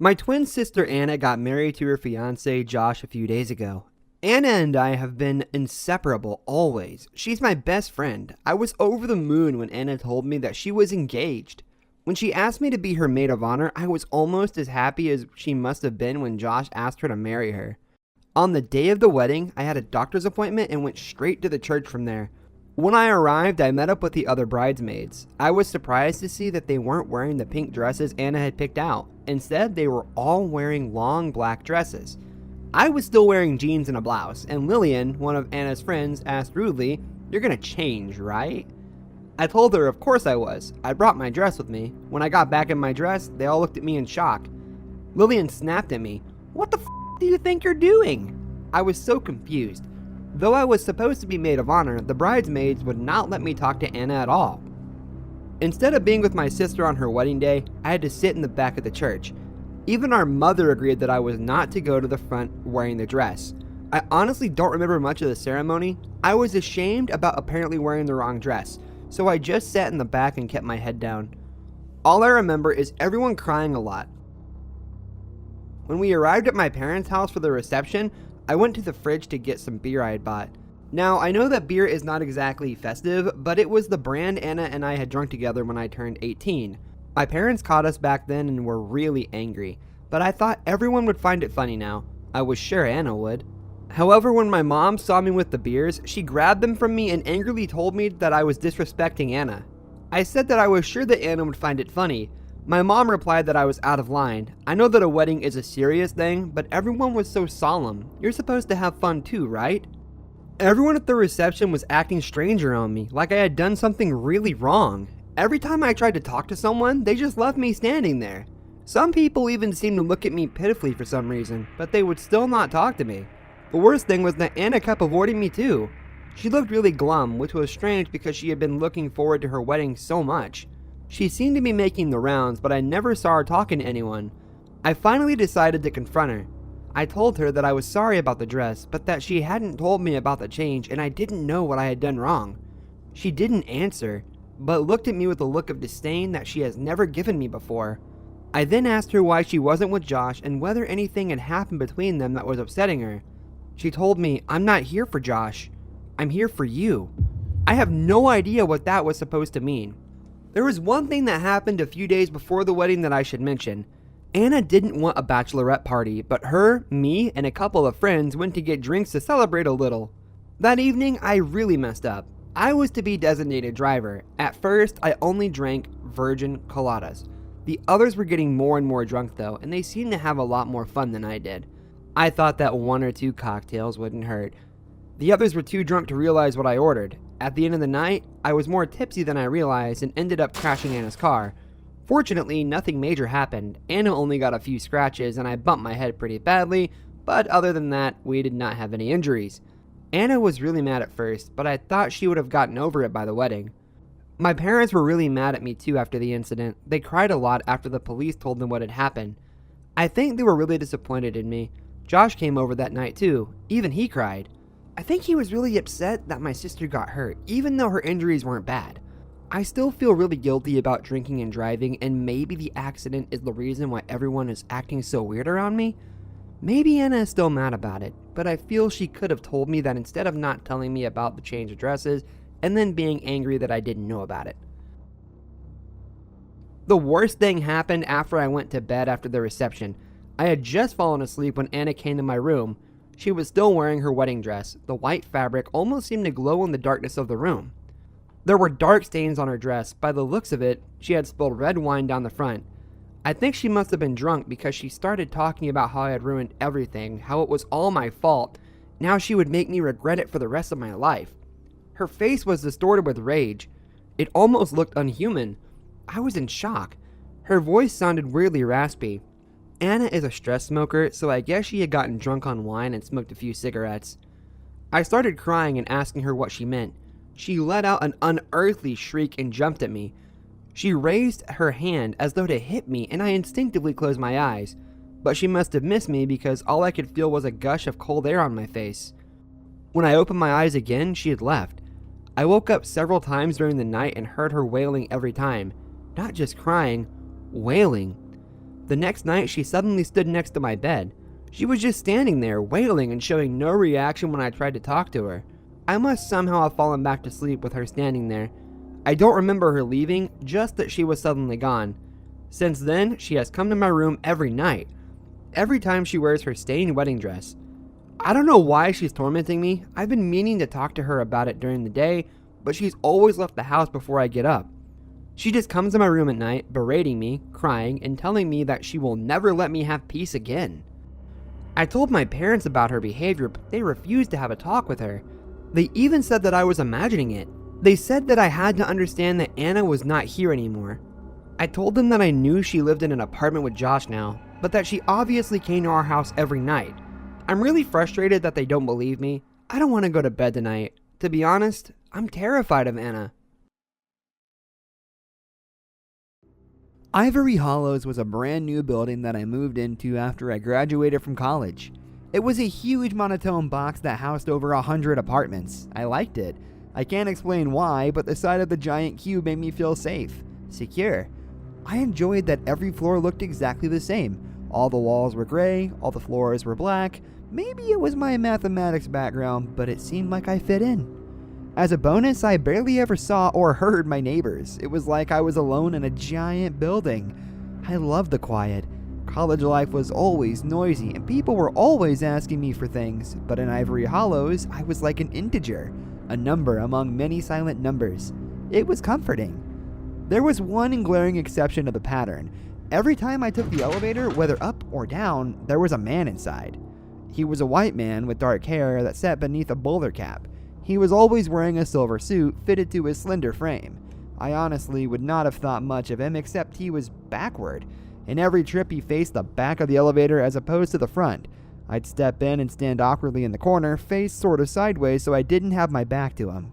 My twin sister Anna got married to her fiancé Josh a few days ago. Anna and I have been inseparable always. She's my best friend. I was over the moon when Anna told me that she was engaged. When she asked me to be her maid of honor, I was almost as happy as she must have been when Josh asked her to marry her. On the day of the wedding, I had a doctor's appointment and went straight to the church from there. When I arrived, I met up with the other bridesmaids. I was surprised to see that they weren't wearing the pink dresses Anna had picked out. Instead, they were all wearing long black dresses. I was still wearing jeans and a blouse, and Lillian, one of Anna's friends, asked rudely, "You're gonna change, right?" I told her of course I was. I brought my dress with me. When I got back in my dress, they all looked at me in shock. Lillian snapped at me, "What the f*** do you think you're doing?" I was so confused. Though I was supposed to be maid of honor, the bridesmaids would not let me talk to Anna at all. Instead of being with my sister on her wedding day, I had to sit in the back of the church. Even our mother agreed that I was not to go to the front wearing the dress. I honestly don't remember much of the ceremony. I was ashamed about apparently wearing the wrong dress, so I just sat in the back and kept my head down. All I remember is everyone crying a lot. When we arrived at my parents' house for the reception, I went to the fridge to get some beer I had bought. Now, I know that beer is not exactly festive, but it was the brand Anna and I had drunk together when I turned 18. My parents caught us back then and were really angry, but I thought everyone would find it funny now. I was sure Anna would. However, when my mom saw me with the beers, she grabbed them from me and angrily told me that I was disrespecting Anna. I said that I was sure that Anna would find it funny. My mom replied that I was out of line. I know that a wedding is a serious thing, but everyone was so solemn. You're supposed to have fun too, right? Everyone at the reception was acting strange around me, like I had done something really wrong. Every time I tried to talk to someone, they just left me standing there. Some people even seemed to look at me pitifully for some reason, but they would still not talk to me. The worst thing was that Anna kept avoiding me too. She looked really glum, which was strange because she had been looking forward to her wedding so much. She seemed to be making the rounds, but I never saw her talking to anyone. I finally decided to confront her. I told her that I was sorry about the dress, but that she hadn't told me about the change and I didn't know what I had done wrong. She didn't answer, but looked at me with a look of disdain that she has never given me before. I then asked her why she wasn't with Josh and whether anything had happened between them that was upsetting her. She told me, "I'm not here for Josh. I'm here for you." I have no idea what that was supposed to mean. There was one thing that happened a few days before the wedding that I should mention. Anna didn't want a bachelorette party, but her, me, and a couple of friends went to get drinks to celebrate a little. That evening, I really messed up. I was to be designated driver. At first, I only drank virgin coladas. The others were getting more and more drunk though, and they seemed to have a lot more fun than I did. I thought that one or two cocktails wouldn't hurt. The others were too drunk to realize what I ordered. At the end of the night, I was more tipsy than I realized and ended up crashing Anna's car. Fortunately, nothing major happened. Anna only got a few scratches and I bumped my head pretty badly, but other than that, we did not have any injuries. Anna was really mad at first, but I thought she would have gotten over it by the wedding. My parents were really mad at me too after the incident. They cried a lot after the police told them what had happened. I think they were really disappointed in me. Josh came over that night too. Even he cried. I think he was really upset that my sister got hurt, even though her injuries weren't bad. I still feel really guilty about drinking and driving, and maybe the accident is the reason why everyone is acting so weird around me. Maybe Anna is still mad about it, but I feel she could have told me that instead of not telling me about the change of dresses, and then being angry that I didn't know about it. The worst thing happened after I went to bed after the reception. I had just fallen asleep when Anna came to my room. She was still wearing her wedding dress. The white fabric almost seemed to glow in the darkness of the room. There were dark stains on her dress. By the looks of it, she had spilled red wine down the front. I think she must have been drunk because she started talking about how I had ruined everything, how it was all my fault. Now she would make me regret it for the rest of my life. Her face was distorted with rage. It almost looked unhuman. I was in shock. Her voice sounded weirdly raspy. Anna is a stress smoker, so I guess she had gotten drunk on wine and smoked a few cigarettes. I started crying and asking her what she meant. She let out an unearthly shriek and jumped at me. She raised her hand as though to hit me, and I instinctively closed my eyes. But she must have missed me because all I could feel was a gush of cold air on my face. When I opened my eyes again, she had left. I woke up several times during the night and heard her wailing every time. Not just crying, wailing. The next night, she suddenly stood next to my bed. She was just standing there, wailing and showing no reaction when I tried to talk to her. I must somehow have fallen back to sleep with her standing there. I don't remember her leaving, just that she was suddenly gone. Since then, she has come to my room every night. Every time she wears her stained wedding dress. I don't know why she's tormenting me. I've been meaning to talk to her about it during the day, but she's always left the house before I get up. She just comes to my room at night, berating me, crying, and telling me that she will never let me have peace again. I told my parents about her behavior, but they refused to have a talk with her. They even said that I was imagining it. They said that I had to understand that Anna was not here anymore. I told them that I knew she lived in an apartment with Josh now, but that she obviously came to our house every night. I'm really frustrated that they don't believe me. I don't want to go to bed tonight. To be honest, I'm terrified of Anna. Ivory Hollows was a brand new building that I moved into after I graduated from college. It was a huge monotone box that housed over 100 apartments. I liked it. I can't explain why, but the sight of the giant cube made me feel safe, secure. I enjoyed that every floor looked exactly the same. All the walls were gray, all the floors were black. Maybe it was my mathematics background, but it seemed like I fit in. As a bonus, I barely ever saw or heard my neighbors. It was like I was alone in a giant building. I loved the quiet. College life was always noisy, and people were always asking me for things, but in Ivory Hollows, I was like an integer, a number among many silent numbers. It was comforting. There was one glaring exception to the pattern. Every time I took the elevator, whether up or down, there was a man inside. He was a white man with dark hair that sat beneath a bowler cap. He was always wearing a silver suit fitted to his slender frame. I honestly would not have thought much of him except he was backward. In every trip he faced the back of the elevator as opposed to the front. I'd step in and stand awkwardly in the corner, face sort of sideways so I didn't have my back to him.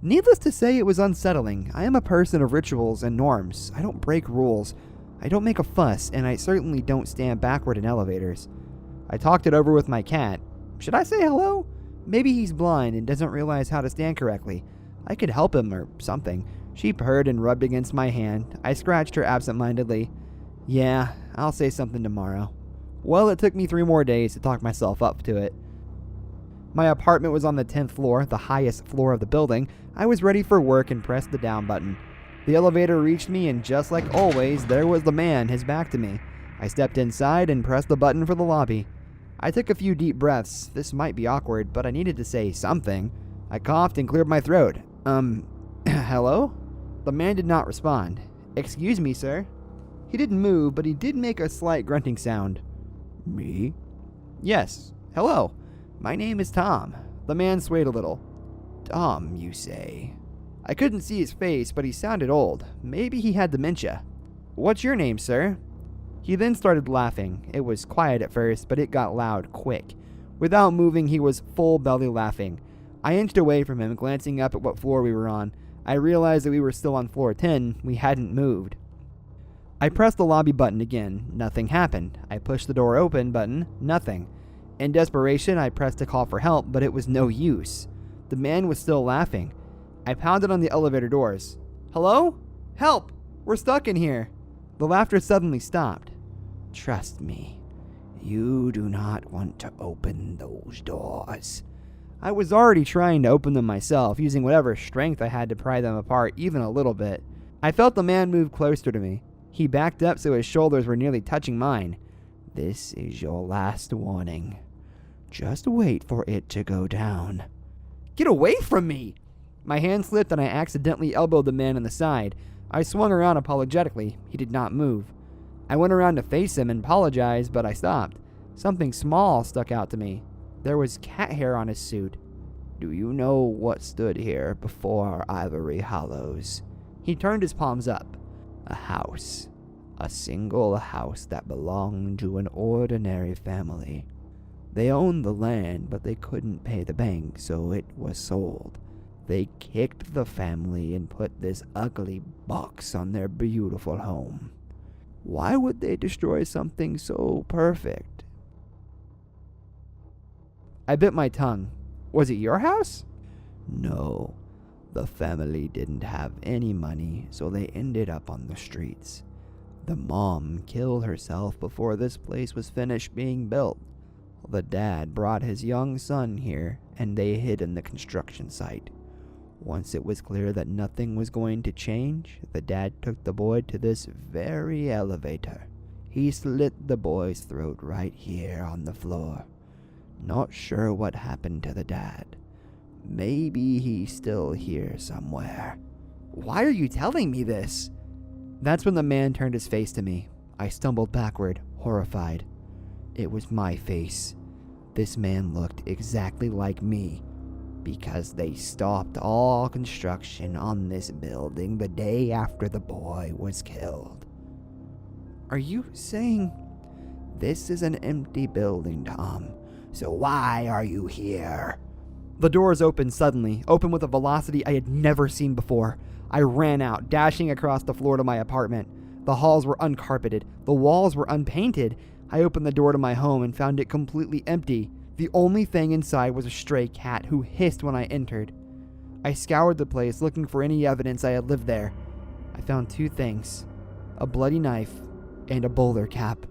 Needless to say, it was unsettling. I am a person of rituals and norms. I don't break rules. I don't make a fuss, and I certainly don't stand backward in elevators. I talked it over with my cat. Should I say hello? Maybe he's blind and doesn't realize how to stand correctly. I could help him or something. She purred and rubbed against my hand. I scratched her absent-mindedly. Yeah, I'll say something tomorrow. Well, it took me 3 more days to talk myself up to it. My apartment was on the 10th floor, the highest floor of the building. I was ready for work and pressed the down button. The elevator reached me, and just like always, there was the man, his back to me. I stepped inside and pressed the button for the lobby. I took a few deep breaths. This might be awkward, but I needed to say something. I coughed and cleared my throat. Hello? The man did not respond. Excuse me, sir. He didn't move, but he did make a slight grunting sound. Me? Yes. Hello. My name is Tom. The man swayed a little. Tom, you say? I couldn't see his face, but he sounded old. Maybe he had dementia. What's your name, sir? He then started laughing. It was quiet at first, but it got loud quick. Without moving, he was full belly laughing. I inched away from him, glancing up at what floor we were on. I realized that we were still on floor 10. We hadn't moved. I pressed the lobby button again. Nothing happened. I pushed the door open button. Nothing. In desperation, I pressed to call for help, but it was no use. The man was still laughing. I pounded on the elevator doors. Hello? Help! We're stuck in here. The laughter suddenly stopped. Trust me, you do not want to open those doors. I was already trying to open them myself, using whatever strength I had to pry them apart even a little bit. I felt the man move closer to me. He backed up so his shoulders were nearly touching mine. This is your last warning. Just wait for it to go down. Get away from me! My hand slipped and I accidentally elbowed the man in the side. I swung around apologetically. He did not move. I went around to face him and apologize, but I stopped. Something small stuck out to me. There was cat hair on his suit. Do you know what stood here before Ivory Hollows? He turned his palms up. A house. A single house that belonged to an ordinary family. They owned the land, but they couldn't pay the bank, so it was sold. They kicked the family and put this ugly box on their beautiful home. Why would they destroy something so perfect? I bit my tongue. Was it your house? No. The family didn't have any money, so they ended up on the streets. The mom killed herself before this place was finished being built. The dad brought his young son here, and they hid in the construction site. Once it was clear that nothing was going to change, the dad took the boy to this very elevator. He slit the boy's throat right here on the floor. Not sure what happened to the dad. Maybe he's still here somewhere. Why are you telling me this? That's when the man turned his face to me. I stumbled backward, horrified. It was my face. This man looked exactly like me, because they stopped all construction on this building the day after the boy was killed. Are you saying this is an empty building, Tom? So why are you here? The doors opened suddenly, opened with a velocity I had never seen before. I ran out, dashing across the floor to my apartment. The halls were uncarpeted. The walls were unpainted. I opened the door to my home and found it completely empty. The only thing inside was a stray cat who hissed when I entered. I scoured the place looking for any evidence I had lived there. I found two things: a bloody knife and a bowler cap.